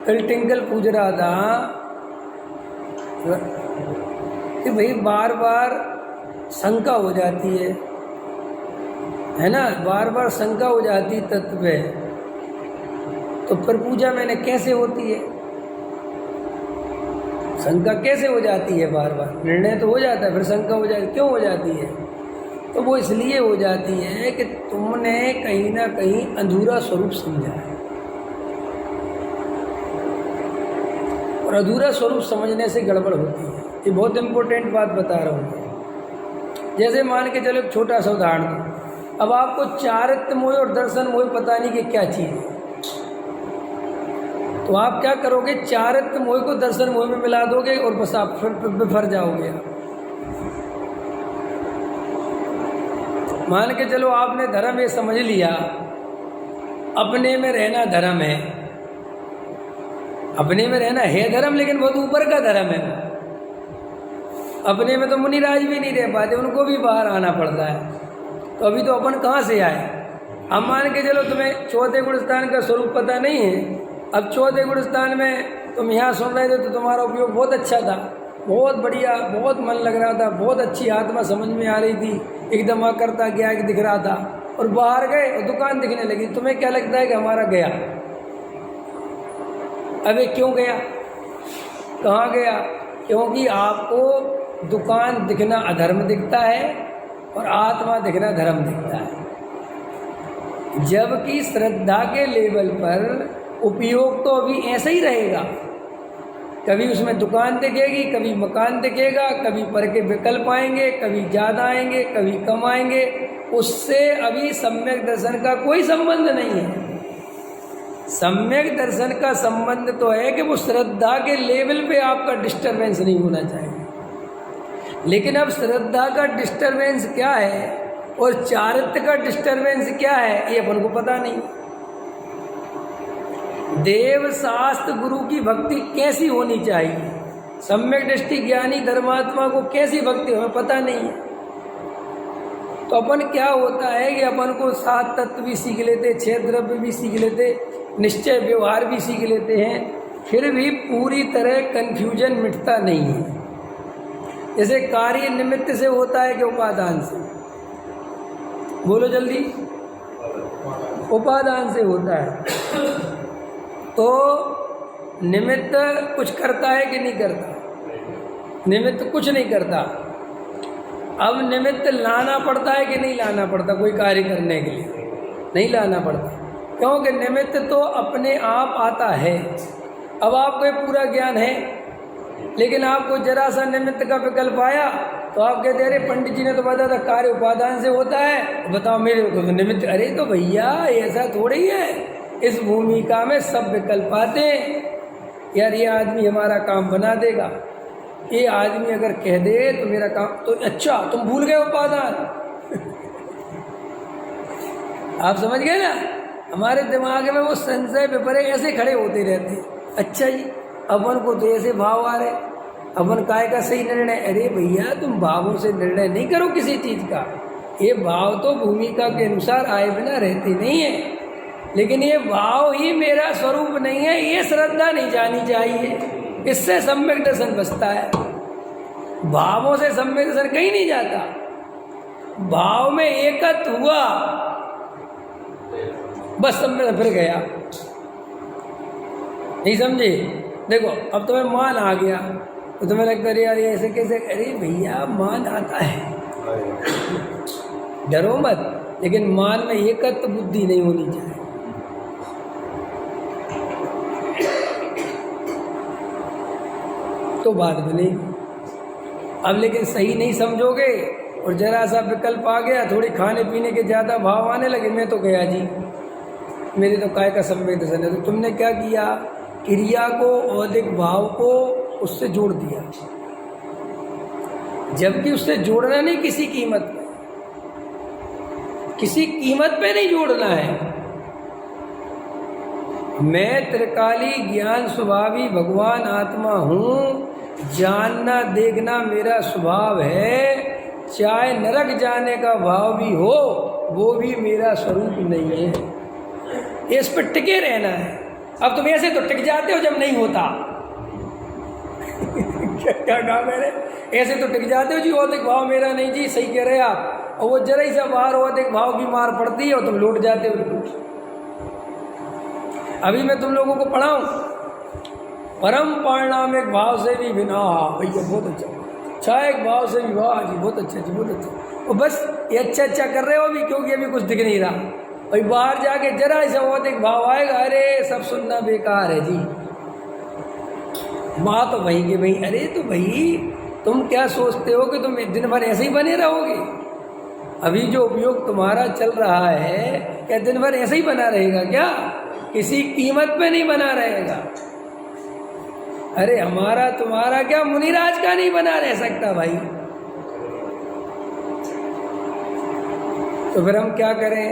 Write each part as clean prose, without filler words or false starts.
कल टिंकल पूछ रहा था कि भाई बार बार शंका हो जाती है ना, बार बार शंका हो जाती तत्व पे, तो फिर पूजा मैंने कैसे होती है? शंका कैसे हो जाती है? बार बार निर्णय तो हो जाता है, फिर शंका हो जाती, क्यों हो जाती है? तो वो इसलिए हो जाती है कि तुमने कहीं ना कहीं अधूरा स्वरूप समझा है, और अधूरा स्वरूप समझने से गड़बड़ होती है। ये बहुत इंपॉर्टेंट बात बता रहा हूँ। जैसे मान के चलो एक छोटा सा उदाहरण दो। अब आपको चारित्र्य मोह और दर्शन मोह पता नहीं कि क्या चीज़ है, तो आप क्या करोगे? चारित्र्य मोह को दर्शन मोह में मिला दोगे और बस आप फिर बिफर जाओगे। मान के चलो आपने धर्म ये समझ लिया, अपने में रहना धर्म है, अपने में रहना है धर्म, लेकिन बहुत ऊपर का धर्म है। अपने में तो मुनिराज भी नहीं रह पाते, उनको भी बाहर आना पड़ता है। तो अभी तो अपन कहाँ से आए? अब मान के चलो तुम्हें चौथे गुण स्थान का स्वरूप पता नहीं है। अब चौथे गुण स्थान में तुम यहाँ सुन रहे थे तो तुम्हारा उपयोग बहुत अच्छा था, बहुत बढ़िया, बहुत मन लग रहा था, बहुत अच्छी आत्मा समझ में आ रही थी, एकदम आकर्ता गया दिख रहा था। और बाहर गए और दुकान दिखने लगी, तुम्हें क्या लगता है कि हमारा गया? अबे क्यों गया? कहाँ गया? क्योंकि आपको दुकान दिखना अधर्म दिखता है और आत्मा दिखना धर्म दिखता है। जबकि श्रद्धा के लेवल पर उपयोग तो अभी ऐसा ही रहेगा। कभी उसमें दुकान दिखेगी, कभी मकान दिखेगा, कभी पर के विकल्प आएंगे, कभी ज़्यादा आएंगे, कभी कम आएंगे। उससे अभी सम्यक दर्शन का कोई संबंध नहीं है। सम्यक दर्शन का संबंध तो है कि वो श्रद्धा के लेवल पे आपका डिस्टरबेंस नहीं होना चाहिए। लेकिन अब श्रद्धा का डिस्टरबेंस क्या है और चारित्र्य का डिस्टरबेंस क्या है, ये अपन को पता नहीं। देव शास्त्र गुरु की भक्ति कैसी होनी चाहिए, सम्यक दृष्टि ज्ञानी धर्मात्मा को कैसी भक्ति, हमें पता नहीं है। तो अपन क्या होता है कि अपन को 7 तत्व भी सीख लेते, 6 द्रव्य भी सीख लेते, निश्चय व्यवहार भी सीख लेते हैं, फिर भी पूरी तरह कन्फ्यूजन मिटता नहीं है। जैसे कार्य निमित्त से होता है कि उपादान से? बोलो जल्दी। उपादान से होता है। तो निमित्त कुछ करता है कि नहीं करता? निमित्त कुछ नहीं करता। अब निमित्त लाना पड़ता है कि नहीं लाना पड़ता? कोई कार्य करने के लिए नहीं लाना पड़ता, क्योंकि निमित्त तो अपने आप आता है। अब आपको ये पूरा ज्ञान है, लेकिन आपको जरा सा निमित्त का विकल्प आया तो आप कहते अरे पंडित जी ने तो बताया था कार्य उपादान से होता है, बताओ मेरे को तो निमित्त। अरे तो भैया ऐसा थोड़ी है, इस भूमिका में सब विकल्प आते हैं। यार ये आदमी हमारा काम बना देगा, ये आदमी अगर कह दे तो मेरा काम, तो अच्छा तुम भूल गए उपादान। आप समझ गए ना? हमारे दिमाग में वो संशय पेपरे ऐसे खड़े होते रहते हैं। अच्छा जी, अपन को तो ऐसे भाव आ रहे, अपन काय का सही निर्णय? अरे भैया तुम भावों से निर्णय नहीं करो किसी चीज़ का। ये भाव तो भूमिका के अनुसार आए बिना रहते नहीं है, लेकिन ये भाव ही मेरा स्वरूप नहीं है, ये श्रद्धा नहीं जानी चाहिए। इससे सम्यक दर्शन बचता है। भावों से सम्यक दर्शन कहीं नहीं जाता। भाव में एकत्व हुआ बस सम्यक फिर गया। नहीं समझे? देखो अब तुम्हें मान आ गया तो तुम्हें लगता है यार ये ऐसे कैसे? अरे भैया मान आता है, डरो मत, लेकिन मान में एकत्व बुद्धि नहीं होनी चाहिए। तो बात बनेगी। अब लेकिन सही नहीं समझोगे और जरा सा विकल्प आ गया, थोड़ी खाने पीने के ज़्यादा भाव आने लगे, मैं तो गया जी, मेरे तो काय का सम्यक दर्शन है। तो तुमने क्या किया? क्रिया को, अधिक भाव को उससे जोड़ दिया, जबकि उससे जोड़ना नहीं किसी कीमत पे, किसी कीमत पे नहीं जोड़ना है। मैं त्रिकाली ज्ञान स्वभावी भगवान आत्मा हूँ, जानना देखना मेरा स्वभाव है, चाहे नरक जाने का भाव भी हो वो भी मेरा स्वरूप नहीं है। इस पर टिके रहना है। अब तुम ऐसे तो टिक जाते हो जब नहीं होता। क्या कहा मैंने? ऐसे तो टिक जाते हो जी, औदिक भाव मेरा नहीं जी, सही कह रहे आप। और वो जरा ही सा बाहर औदिक भाव की मार पड़ती है और तुम लौट जाते हो बिल्कुल। अभी मैं तुम लोगों को पढ़ाऊं, परम परिणामिक भाव से भी बिना, भैया बहुत अच्छा, एक भाव से भी, वाह जी बहुत अच्छा जी, बहुत अच्छा। और बस ये अच्छा अच्छा कर रहे हो अभी, क्योंकि अभी कुछ दिख नहीं रहा। भाई बाहर जाके जरा ऐसा औदिक भाव आएगा, अरे सब सुनना बेकार है जी। माँ तो वही कि भाई, अरे तो भाई तुम क्या सोचते हो कि तुम दिन भर ऐसे ही बने रहोगे? अभी जो उपयोग तुम्हारा चल रहा है, क्या दिन भर ऐसे ही बना रहेगा क्या? किसी कीमत पे नहीं बना रहेगा। अरे हमारा तुम्हारा क्या मुनिराज का नहीं बना रह सकता भाई। तो फिर हम क्या करें?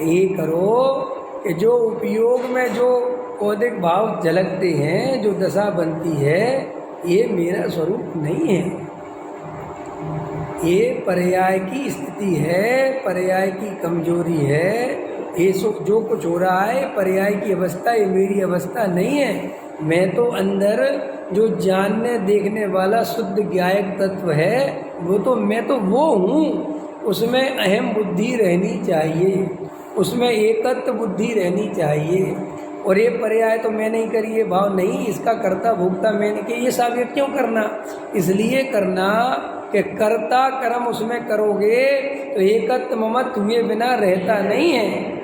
ये करो कि जो उपयोग में जो औदिक भाव झलकते हैं, जो दशा बनती है, ये मेरा स्वरूप नहीं है, ये पर्याय की स्थिति है, पर्याय की कमजोरी है। ये जो कुछ हो रहा है पर्याय की अवस्था, ये मेरी अवस्था नहीं है। मैं तो अंदर जो जानने देखने वाला शुद्ध ज्ञायक तत्व है, मैं तो वो हूँ। उसमें अहम बुद्धि रहनी चाहिए, उसमें एकत्व बुद्धि रहनी चाहिए। और ये पर्याय तो मैंने ही करी, ये भाव नहीं, इसका कर्ता भोक्ता मैंने किया, ये साबित क्यों करना? इसलिए करना कि कर्ता कर्म उसमें करोगे तो एकत्व ममत्व हुए बिना रहता नहीं है।